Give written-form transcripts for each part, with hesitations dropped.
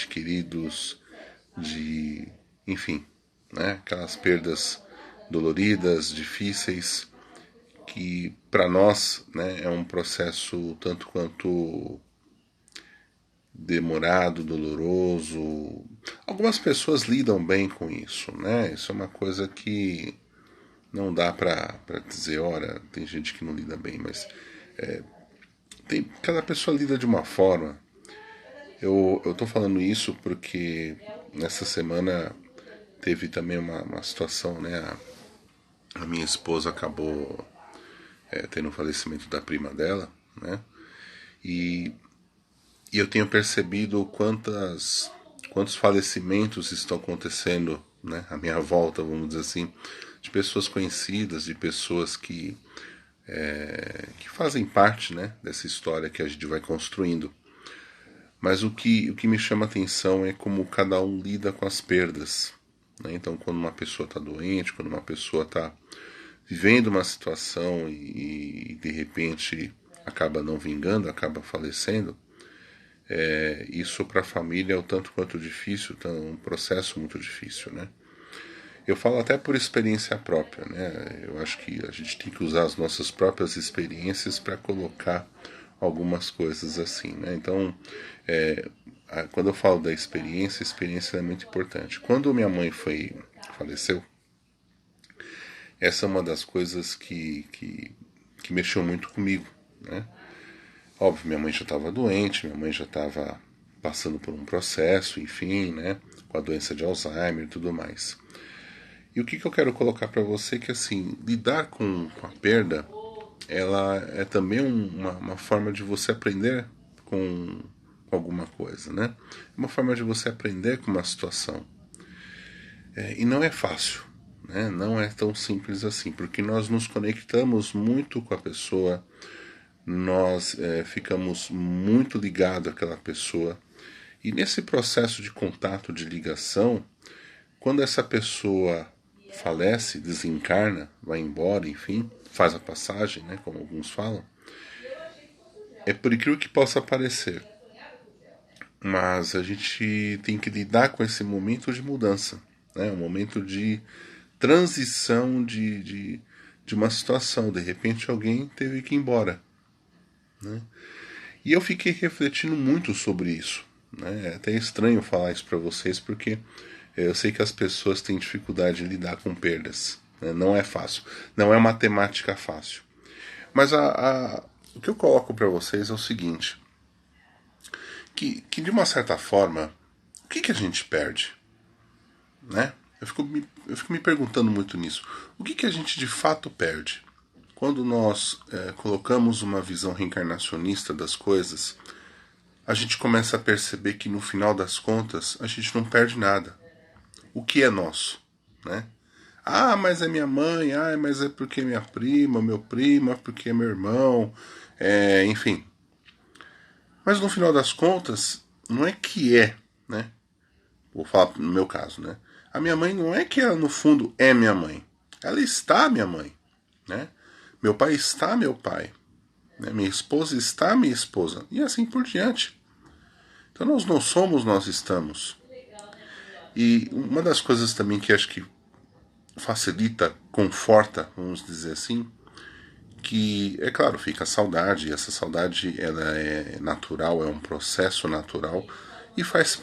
queridos, enfim, né? Aquelas perdas doloridas, difíceis, que para nós, né, é um processo tanto quanto demorado, doloroso. Algumas pessoas lidam bem com isso, né? Isso é uma coisa que não dá pra dizer, ora, tem gente que não lida bem, mas cada pessoa lida de uma forma. Eu tô falando isso porque nessa semana teve também uma situação, né? A minha esposa acabou tendo o falecimento da prima dela, né? E, e eu tenho percebido quantos falecimentos estão acontecendo, né? À minha volta, vamos dizer assim, de pessoas conhecidas, de pessoas que fazem parte, né, dessa história que a gente vai construindo. Mas o que me chama atenção é como cada um lida com as perdas. Né? Então, quando uma pessoa está doente, quando uma pessoa está vivendo uma situação e de repente acaba não vingando, acaba falecendo, isso para a família é o tanto quanto difícil, um processo muito difícil, né? Eu falo até por experiência própria, né? Eu acho que a gente tem que usar as nossas próprias experiências para colocar algumas coisas assim, né? Então, quando eu falo da experiência, a experiência é muito importante. Quando minha mãe faleceu, essa é uma das coisas que mexeu muito comigo, né? Óbvio, minha mãe já estava doente, minha mãe já estava passando por um processo, enfim, né? Com a doença de Alzheimer e tudo mais. E o que eu quero colocar para você é que, assim, lidar com a perda, ela é também uma forma de você aprender com alguma coisa, né? Uma forma de você aprender com uma situação. E não é fácil, né? Não é tão simples assim, porque nós nos conectamos muito com a pessoa, nós ficamos muito ligados àquela pessoa, e nesse processo de contato, de ligação, quando essa pessoa falece, desencarna, vai embora, enfim, faz a passagem, né, como alguns falam, é por incrível que possa parecer, mas a gente tem que lidar com esse momento de mudança, né, um momento de transição de uma situação. De repente alguém teve que ir embora, né? E eu fiquei refletindo muito sobre isso, né? É até estranho falar isso para vocês porque eu sei que as pessoas têm dificuldade em lidar com perdas, né? Não é fácil, não é uma temática fácil. Mas o que eu coloco para vocês é o seguinte, que de uma certa forma, o que a gente perde, né? Eu fico me perguntando muito nisso. O que a gente de fato perde? Quando nós colocamos uma visão reencarnacionista das coisas, a gente começa a perceber que no final das contas a gente não perde nada. O que é nosso, né? Ah, mas é minha mãe, ah, mas é porque é minha prima, meu primo, é porque é meu irmão, enfim. Mas no final das contas, não é que é, né? Vou falar no meu caso, né? A minha mãe não é que ela no fundo é minha mãe. Ela está minha mãe, né? Meu pai está meu pai, né? Minha esposa está minha esposa e assim por diante. Então nós não somos, nós estamos. E uma das coisas também que acho que facilita, conforta, vamos dizer assim, que é claro, fica a saudade, e essa saudade ela é natural, é um processo natural e faz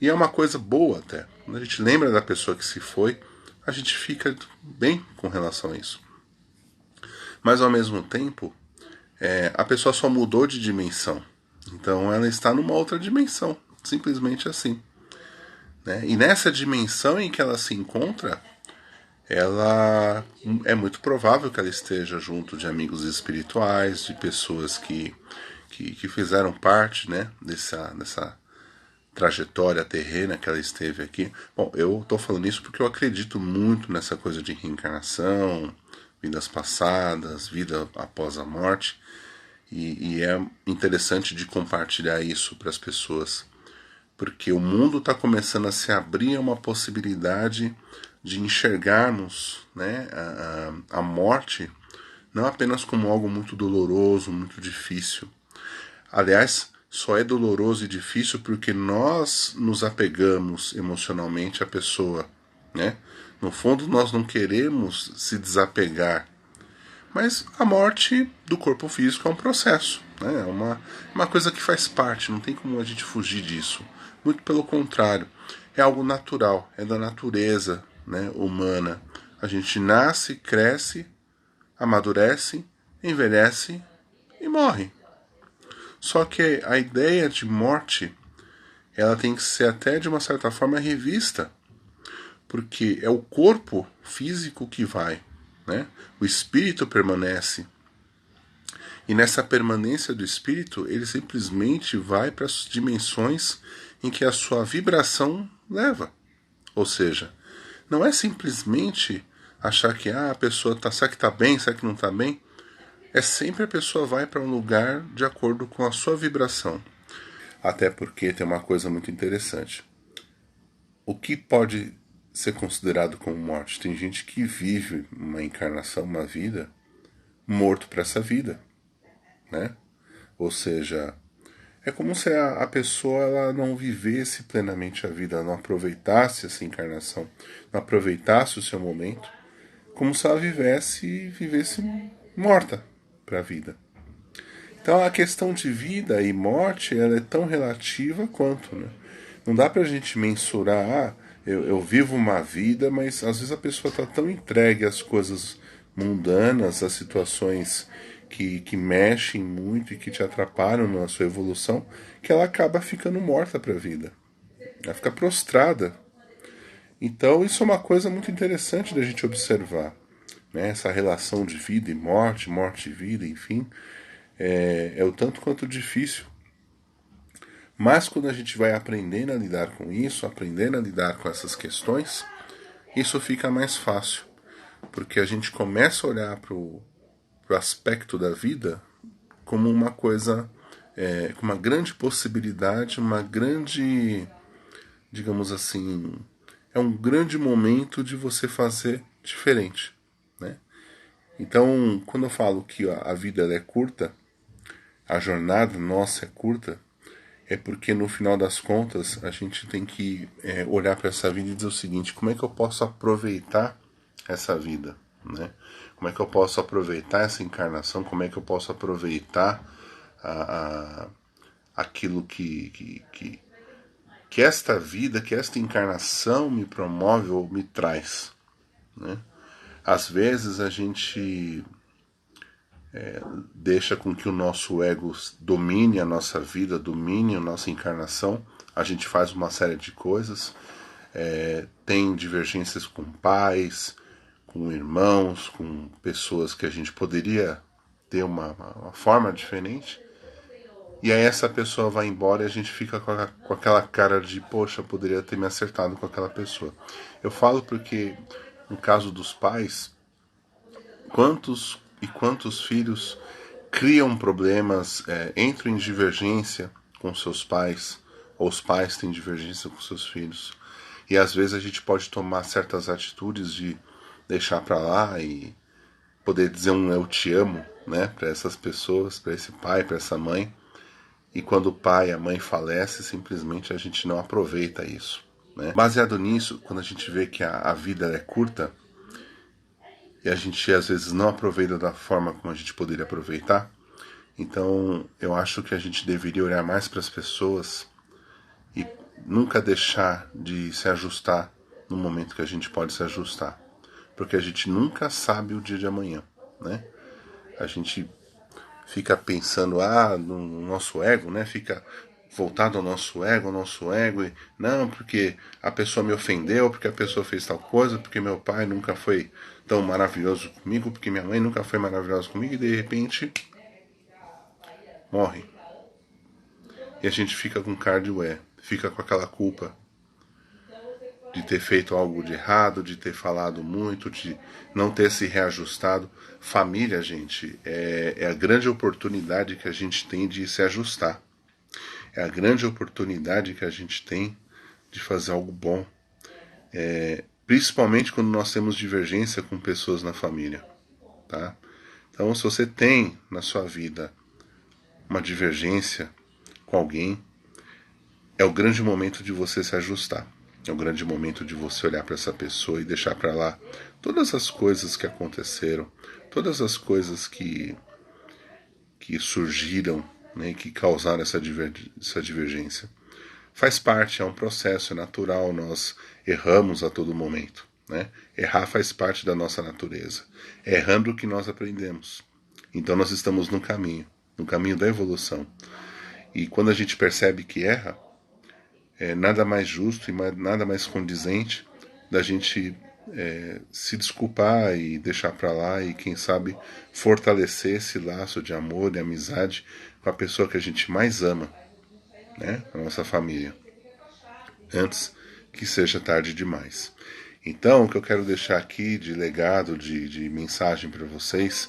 e é uma coisa boa até. Quando a gente lembra da pessoa que se foi, a gente fica bem com relação a isso. Mas ao mesmo tempo, a pessoa só mudou de dimensão. Então ela está numa outra dimensão, simplesmente assim. Né? E nessa dimensão em que ela se encontra, ela é muito provável que ela esteja junto de amigos espirituais, de pessoas que fizeram parte, né, dessa trajetória terrena que ela esteve aqui. Bom, eu estou falando isso porque eu acredito muito nessa coisa de reencarnação, vidas passadas, vida após a morte, e é interessante de compartilhar isso para as pessoas, porque o mundo está começando a se abrir a uma possibilidade de enxergarmos, né, a morte não apenas como algo muito doloroso, muito difícil. Aliás, só é doloroso e difícil porque nós nos apegamos emocionalmente à pessoa, né? No fundo, nós não queremos se desapegar. Mas a morte do corpo físico é um processo, né? É uma coisa que faz parte, não tem como a gente fugir disso. Muito pelo contrário, é algo natural, é da natureza, né, humana. A gente nasce, cresce, amadurece, envelhece e morre. Só que a ideia de morte, ela tem que ser até de uma certa forma revista, porque é o corpo físico que vai, né? O espírito permanece. E nessa permanência do espírito, ele simplesmente vai para as dimensões em que a sua vibração leva. Ou seja, não é simplesmente achar que a pessoa tá, será que está bem, será que não está bem? É sempre a pessoa vai para um lugar de acordo com a sua vibração. Até porque tem uma coisa muito interessante. O que pode ser considerado como morte? Tem gente que vive uma encarnação, uma vida, morto para essa vida, né? Ou seja, é como se a pessoa ela não vivesse plenamente a vida, não aproveitasse essa encarnação, não aproveitasse o seu momento, como se ela vivesse morta para a vida. Então a questão de vida e morte ela é tão relativa quanto, né? Não dá pra gente mensurar, eu vivo uma vida, mas às vezes a pessoa está tão entregue às coisas mundanas, às situações que mexem muito e que te atrapalham na sua evolução, que ela acaba ficando morta para a vida. Ela fica prostrada. Então isso é uma coisa muito interessante da gente observar, né? Essa relação de vida e morte, morte e vida, enfim, é o tanto quanto difícil. Mas quando a gente vai aprendendo a lidar com isso, aprendendo a lidar com essas questões, isso fica mais fácil. Porque a gente começa a olhar para o aspecto da vida como uma coisa, com uma grande possibilidade, uma grande, digamos assim, é um grande momento de você fazer diferente, né? Então, quando eu falo que a vida ela é curta, a jornada nossa é curta, é porque no final das contas a gente tem que olhar para essa vida e dizer o seguinte: como é que eu posso aproveitar essa vida, né? Como é que eu posso aproveitar essa encarnação? Como é que eu posso aproveitar aquilo que esta vida, que esta encarnação me promove ou me traz, né? Às vezes a gente deixa com que o nosso ego domine a nossa vida, domine a nossa encarnação. A gente faz uma série de coisas, tem divergências com pais, com irmãos, com pessoas que a gente poderia ter uma forma diferente. E aí essa pessoa vai embora e a gente fica com aquela cara de, poxa, poderia ter me acertado com aquela pessoa. Eu falo porque, no caso dos pais, quantos e quantos filhos criam problemas, entram em divergência com seus pais, ou os pais têm divergência com seus filhos. E às vezes a gente pode tomar certas atitudes de deixar para lá e poder dizer um eu te amo, né, para essas pessoas, para esse pai, para essa mãe. E quando o pai e a mãe falecem, simplesmente a gente não aproveita isso, né? Baseado nisso, quando a gente vê que a vida é curta e a gente às vezes não aproveita da forma como a gente poderia aproveitar, então eu acho que a gente deveria olhar mais para as pessoas e nunca deixar de se ajustar no momento que a gente pode se ajustar, porque a gente nunca sabe o dia de amanhã, né? A gente fica pensando no nosso ego, né? Fica voltado ao nosso ego, e não, porque a pessoa me ofendeu, porque a pessoa fez tal coisa, porque meu pai nunca foi tão maravilhoso comigo, porque minha mãe nunca foi maravilhosa comigo, e de repente morre. E a gente fica com cardio fica com aquela culpa de ter feito algo de errado, de ter falado muito, de não ter se reajustado. Família, gente, é a grande oportunidade que a gente tem de se ajustar. É a grande oportunidade que a gente tem de fazer algo bom. Principalmente quando nós temos divergência com pessoas na família. Tá? Então, se você tem na sua vida uma divergência com alguém, é o grande momento de você se ajustar. É o grande momento de você olhar para essa pessoa e deixar para lá todas as coisas que aconteceram, todas as coisas que surgiram, né, que causaram essa divergência. Faz parte, é um processo, é natural, nós erramos a todo momento. Né? Errar faz parte da nossa natureza. É errando que nós aprendemos. Então nós estamos no caminho da evolução. E quando a gente percebe que erra, é nada mais justo e nada mais condizente da gente se desculpar e deixar para lá e, quem sabe, fortalecer esse laço de amor e amizade com a pessoa que a gente mais ama, né? A nossa família, antes que seja tarde demais. Então, o que eu quero deixar aqui de legado, de mensagem para vocês,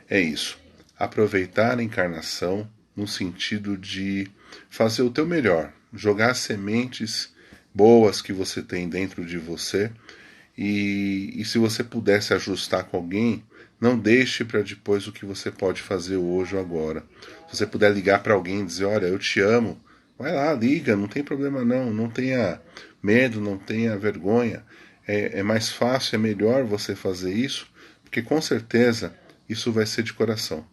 é isso. Aproveitar a encarnação no sentido de fazer o teu melhor, jogar sementes boas que você tem dentro de você e se você puder se ajustar com alguém, não deixe para depois o que você pode fazer hoje ou agora. Se você puder ligar para alguém e dizer, olha, eu te amo, vai lá, liga, não tem problema não, não tenha medo, não tenha vergonha. É mais fácil, é melhor você fazer isso, porque com certeza isso vai ser de coração.